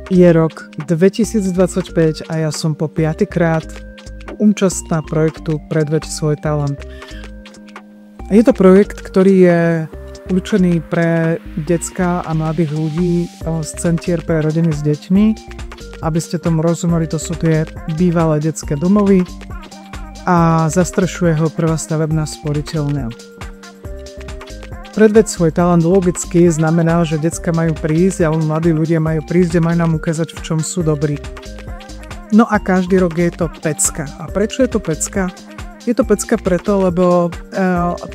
Je rok 2025 a ja som po 5. krát účastná projektu Predveď svoj talent. Je to projekt, ktorý je určený pre decká a mladých ľudí z centier pre rodiny s deťmi. Aby ste tomu rozumeli, to sú tie bývalé detské domovy a zastrešuje ho Prvá stavebná sporiteľňa. Predveď svoj talent logicky znamená, že decká majú prísť, ale mladí ľudia majú prísť a majú nám ukázať, v čom sú dobrí. No a každý rok je to pecka. A prečo je to pecka? Je to pecka preto, lebo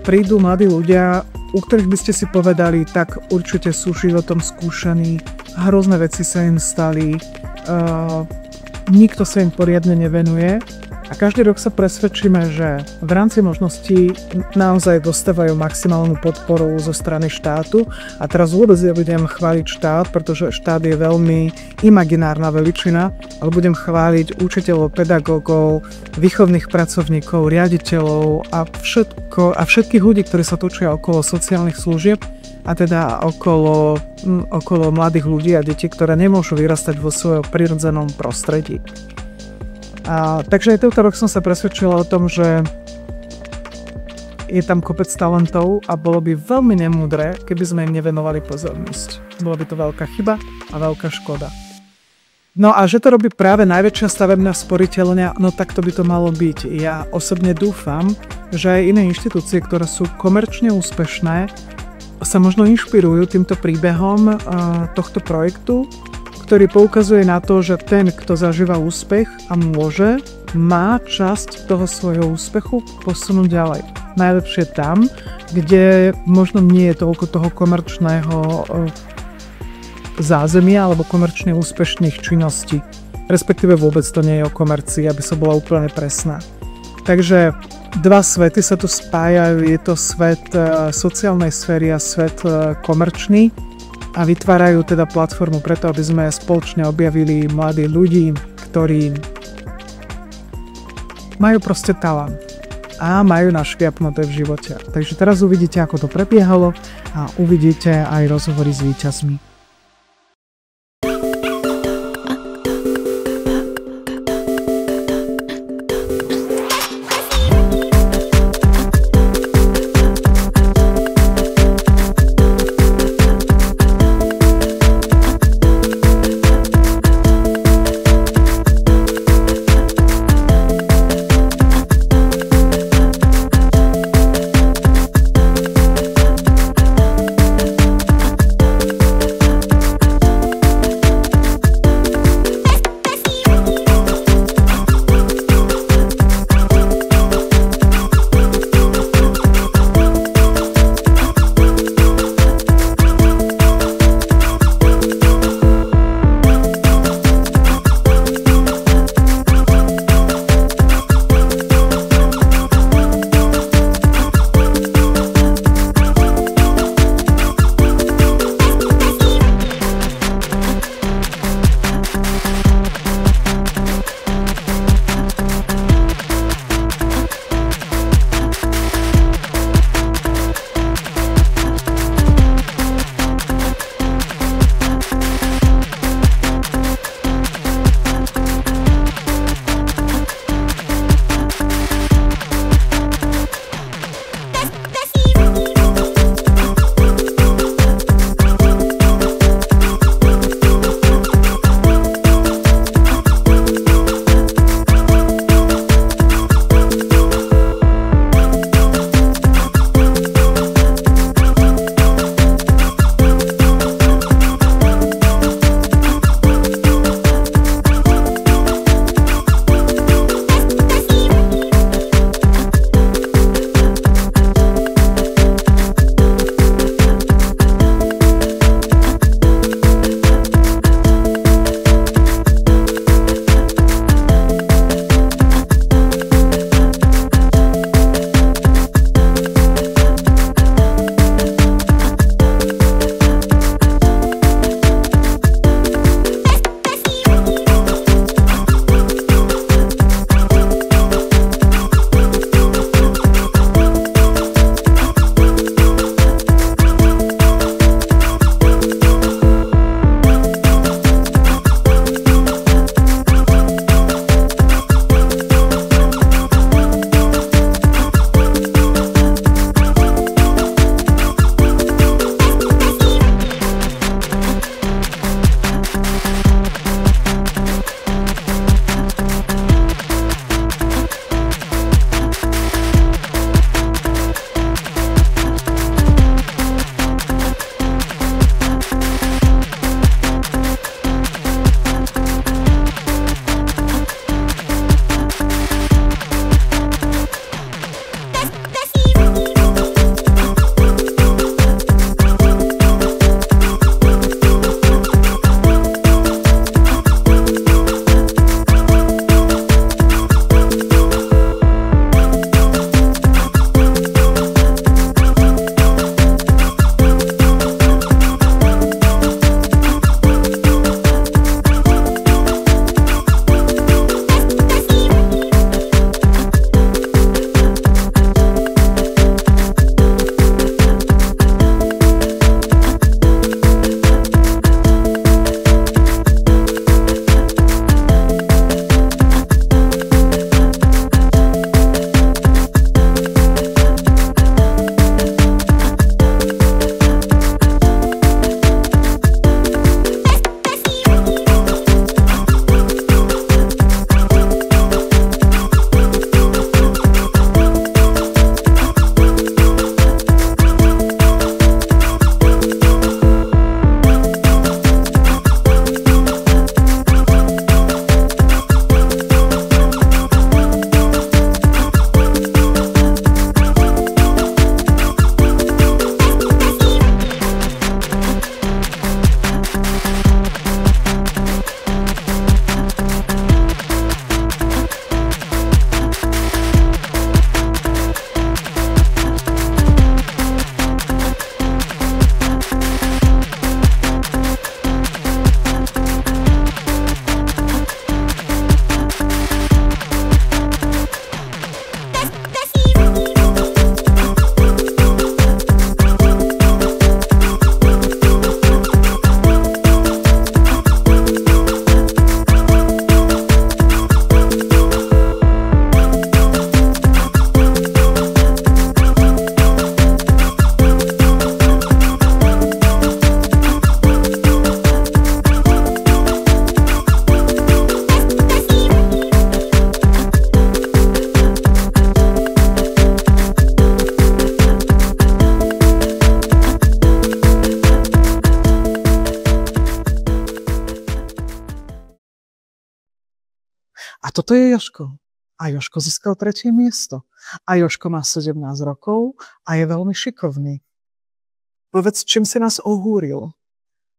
prídu mladí ľudia, u ktorých by ste si povedali, tak určite sú životom skúšaní, hrozné veci sa im stali, nikto sa im poriadne nevenuje. A každý rok sa presvedčíme, že v rámci možností naozaj dostávajú maximálnu podporu zo strany štátu. A teraz vôbec nebudem chváliť štát, pretože štát je veľmi imaginárna veličina, ale budem chváliť učiteľov, pedagógov, výchovných pracovníkov, riaditeľov a všetkých ľudí, ktorí sa točia okolo sociálnych služieb a teda okolo mladých ľudí a detí, ktoré nemôžu vyrastať vo svojom prirodzenom prostredí. Takže aj tento rok som sa presvedčila o tom, že je tam kopec talentov a bolo by veľmi nemúdre, keby sme im nevenovali pozornosť. Bola by to veľká chyba a veľká škoda. No a že to robí práve najväčšia stavebná sporiteľňa, no tak to by to malo byť. Ja osobne dúfam, že aj iné inštitúcie, ktoré sú komerčne úspešné, sa možno inšpirujú týmto príbehom tohto projektu, ktorý poukazuje na to, že ten, kto zažíva úspech a má časť toho svojho úspechu posunúť ďalej. Najlepšie tam, kde možno nie je toľko toho komerčného zázemia alebo komerčne úspešných činností. Respektíve vôbec to nie je o komercii, aby som bola úplne presná. Takže dva svety sa tu spájajú, je to svet sociálnej sféry a svet komerčný. A vytvárajú teda platformu preto, aby sme spoločne objavili mladých ľudí, ktorí majú proste talent a majú našliapnuté v živote. Takže teraz uvidíte, ako to prebiehalo a uvidíte aj rozhovory s víťazmi. toto je Jožko. A Jožko získal 3. miesto. A Jožko má 17 rokov a je veľmi šikovný. Povedz, čím si nás ohúril?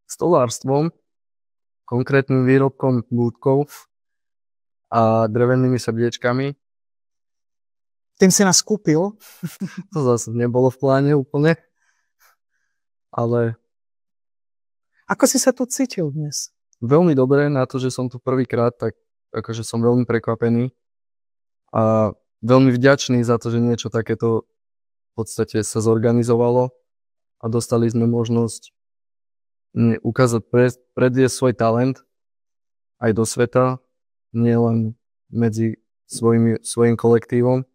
Stolárstvom, konkrétnym výrobkom lúdkov a drevenými srdiečkami. Tým si nás kúpil? To zase nebolo v pláne úplne, ale... Ako si sa tu cítil dnes? Veľmi dobre, na to, že som tu prvýkrát, tak akože som veľmi prekvapený a veľmi vďačný za to, že niečo takéto v podstate sa zorganizovalo a dostali sme možnosť ukázať, predviesť svoj talent aj do sveta, nielen medzi svojim kolektívom.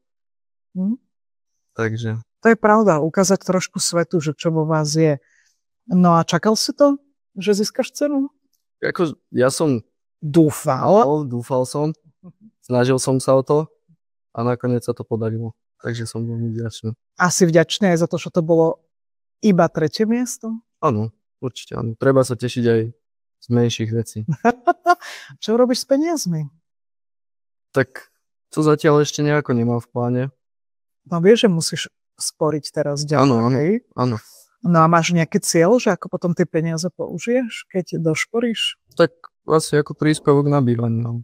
Takže... To je pravda, ukázať trošku svetu, že čo vo vás je. No a čakal si to, že získaš cenu? Ja som dúfal som, snažil som sa o to a nakoniec sa to podarilo. Takže som veľmi vďačný. Asi vďačný aj za to, že to bolo iba 3. miesto? Áno, určite áno. Treba sa tešiť aj z menších vecí. Čo robíš s peniazmi? Tak to zatiaľ ešte nejako nemám v pláne. No vieš, že musíš sporiť teraz ďalej. Áno. No a máš nejaký cieľ, že ako potom tie peniaze použiješ, keď došporíš? Tak asi ako príspevok na bývanie. No.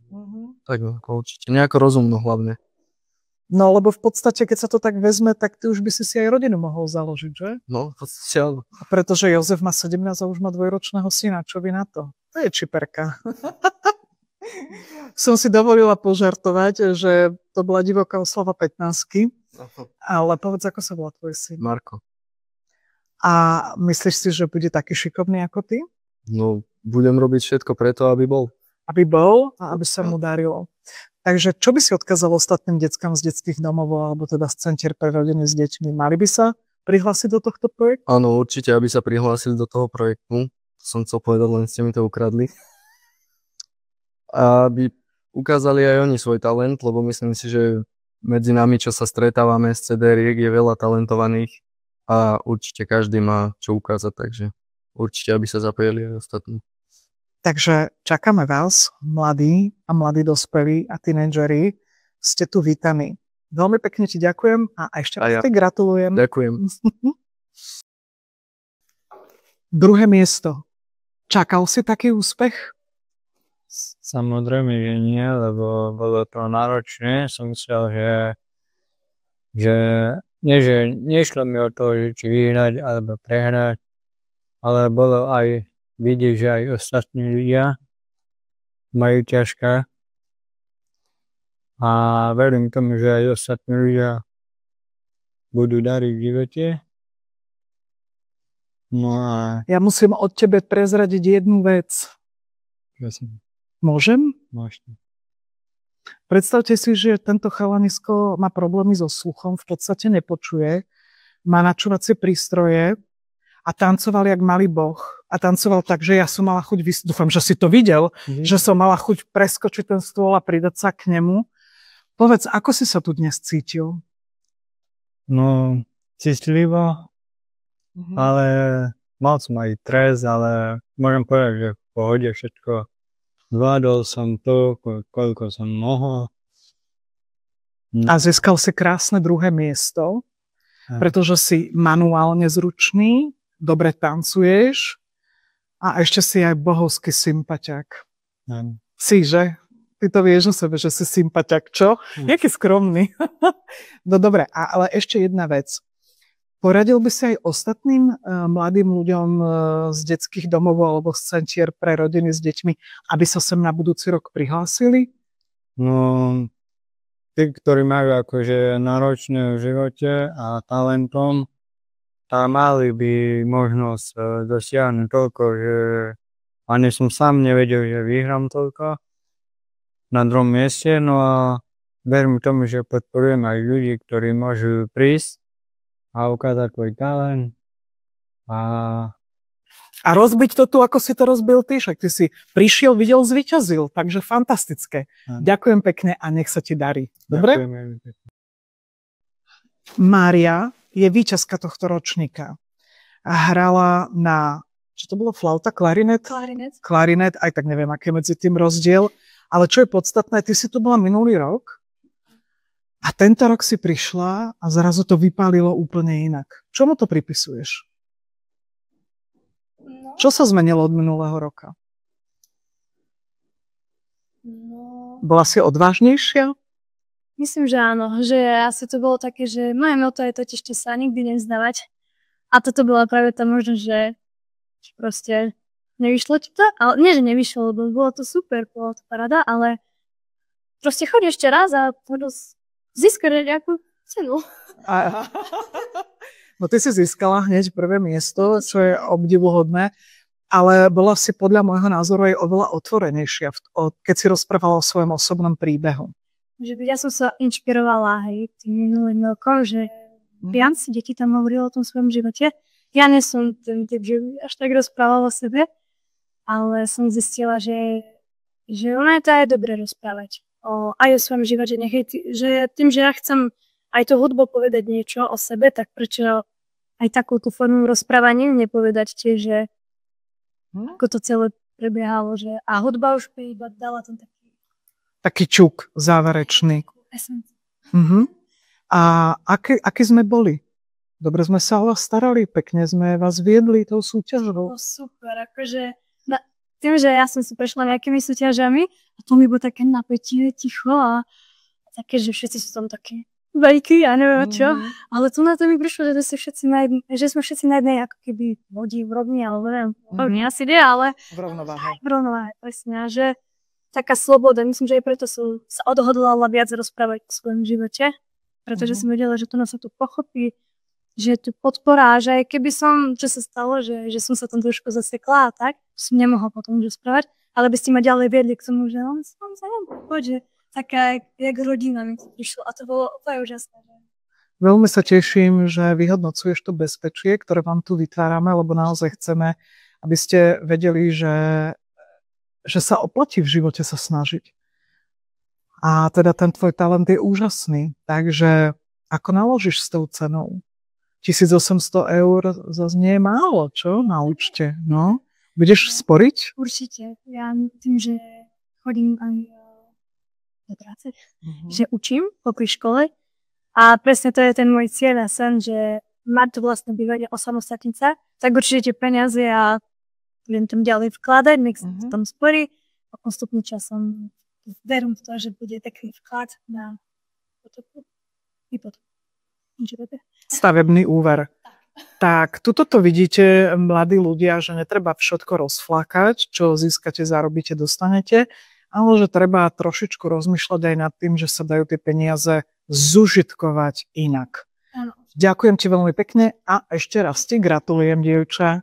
Tak určite. Nejako rozumno hlavne. No lebo v podstate, keď sa to tak vezme, tak ty už by si aj rodinu mohol založiť, že? No, v podstate áno. Pretože Jozef má 17 a už má 2-ročného syna. Čo vy na to? To je čiperka. Som si dovolila požartovať, že to bola divoká oslava 15. Ale povedz, ako sa volá tvoj syn? Marko. A myslíš si, že bude taký šikovný ako ty? No, budem robiť všetko preto, aby bol. Aby bol a aby sa mu darilo. Takže čo by si odkázal ostatným deckám z detských domov alebo teda z centier pre rodiny s deťmi? Mali by sa prihlásiť do tohto projektu? Áno, určite, aby sa prihlásili do toho projektu. To som chcel povedať, len ste mi to ukradli. A aby ukázali aj oni svoj talent, lebo myslím si, že medzi nami, čo sa stretávame z CDR-iek, je veľa talentovaných a určite každý má čo ukázať, takže určite, aby sa zapojili aj ostatní. Takže čakáme vás, mladí a mladí dospelí a tínedžeri. Ste tu vítaní. Veľmi pekne ti ďakujem a ešte raz ti gratulujem. Ďakujem. 2. miesto. Čakal si taký úspech? Samozrejme, že nie, lebo bolo to náročné. Som myslel, že nešlo mi o to, že či vyhrať alebo prehrať, ale bolo aj vidieť, že aj ostatní ľudia majú ťažké. A verím tomu, že aj ostatní ľudia budú dariť v živote. No a... Ja musím od tebe prezradiť jednu vec. Prosím. Môžem? Môžete. Predstavte si, že tento chalanisko má problémy so sluchom, v podstate nepočuje, má načúvacie prístroje a tancoval jak malý boh. A tancoval tak, že ja som mala chuť, dúfam, že si to videl, že som mala chuť preskočiť ten stôl a pridať sa k nemu. Povedz, ako si sa tu dnes cítil? No, citlivo, ale mal som aj stres, ale môžem povedať, že v pohode všetko. Zvládol som to, koľko som mohol. A získal si krásne 2. miesto, pretože si manuálne zručný, dobre tancuješ a ešte si aj bohovský sympatiak. Si, že? Ty to vieš o sebe, že si sympatiak, čo? Jaký skromný. No dobre, ale ešte jedna vec. Poradil by si aj ostatným mladým ľuďom z detských domov alebo z centier pre rodiny s deťmi, aby sa sem na budúci rok prihlásili? No, tí, ktorí majú akože náročné v živote a talentom, a mali by možnosť dosiahnuť toľko, že ani som sám nevedel, že vyhrám toľko na 2. mieste, no a verím tomu, že podporujem aj ľudí, ktorí môžu prísť a ukázať tvoj talent a rozbiť to tu, ako si to rozbil ty, však ty si prišiel, videl, zvíťazil, takže fantastické. Ďakujem pekne a nech sa ti darí. Dobre? Mária je víťazka tohto ročníka. A hrala na, čo to bolo, flauta, klarinet? Klarinet. Klarinet, aj tak neviem, aký je medzi tým rozdiel. Ale čo je podstatné, ty si tu bola minulý rok a tento rok si prišla a zrazu to vypálilo úplne inak. Čomu to pripisuješ? No, Čo sa zmenilo od minulého roka? no, Bola si odvážnejšia? myslím, že áno, že asi to bolo také, že moje motto je totiž sa nikdy nevzdávať. A toto bola práve tá možnosť, že proste nevyšlo ti to, ale nie, že nevyšlo, lebo bolo to super, bolo to paráda, ale proste choď ešte raz a získať nejakú cenu. No ty si získala hneď prvé miesto, čo je obdivuhodné, ale bola si podľa môjho názoru aj oveľa otvorenejšia, keď si rozprávala o svojom osobnom príbehu. Že ja som sa inšpirovala tým minulým rokom, že viac deti tam hovorilo o tom svojom živote. Ja nie som ten typ, že by až tak rozprávala o sebe, ale som zistila, že ono je to aj dobre rozprávať aj o svojom živote. Že tým, že ja chcem aj to hudbou povedať niečo o sebe, tak prečo aj takúto formu rozprávania nepovedať tiež, že ako to celé prebiehalo, že a hudba už by iba dala tam Taký čuk záverečný. esenciu. A aký sme boli? Dobre sme sa o vás starali, pekne sme vás viedli tou súťažou. No super, akože tým, že ja som si prešla nejakými súťažami a to mi bolo také napätie, ticho a také, že všetci sú tam také veľkí, ja neviem čo, ale tu na to mi prišlo, že sme všetci na jednej ako keby lodi v rovni, ale neviem, asi nie, ale V rovnováhe. v rovnováhe, presne, a že taká sloboda, myslím, že aj preto som sa odhodlala viac rozprávať o svojom živote, pretože som vedela, že to nás sa tu pochopí, že tu podpora, že aj keby som, čo sa stalo, že som sa tam trošku zasekla a tak, som nemohla potom už rozprávať, ale by ste ma ďalej viedli k tomu, že on sa poď, že taká, jak rodina mi to prišlo a to bolo úplne úžasné. Veľmi sa teším, že vyhodnocuješ to bezpečie, ktoré vám tu vytvárame, lebo naozaj chceme, aby ste vedeli, že sa oplatí v živote sa snažiť. A teda ten tvoj talent je úžasný, takže ako naložíš s tou cenou? 1800 eur zase nie je málo, čo? Na účte, no? Budeš sporiť? Určite. Ja tým, že chodím aj do práce, že učím popri škole a presne to je ten môj cieľ a sen, že mať to vlastné bývanie osamostatnica, tak určite tie peniaze a budem tam ďalej vkladať, nech sa to tam sporí a postupným časom verím v to, že bude taký vklad na hypotéku. Stavebný úver. Tak, tuto to vidíte, mladí ľudia, že netreba všetko rozflákať, čo získate, zarobíte, dostanete, ale že treba trošičku rozmýšľať aj nad tým, že sa dajú tie peniaze zužitkovať inak. Áno. Ďakujem ti veľmi pekne a ešte raz ti gratulujem, dievča.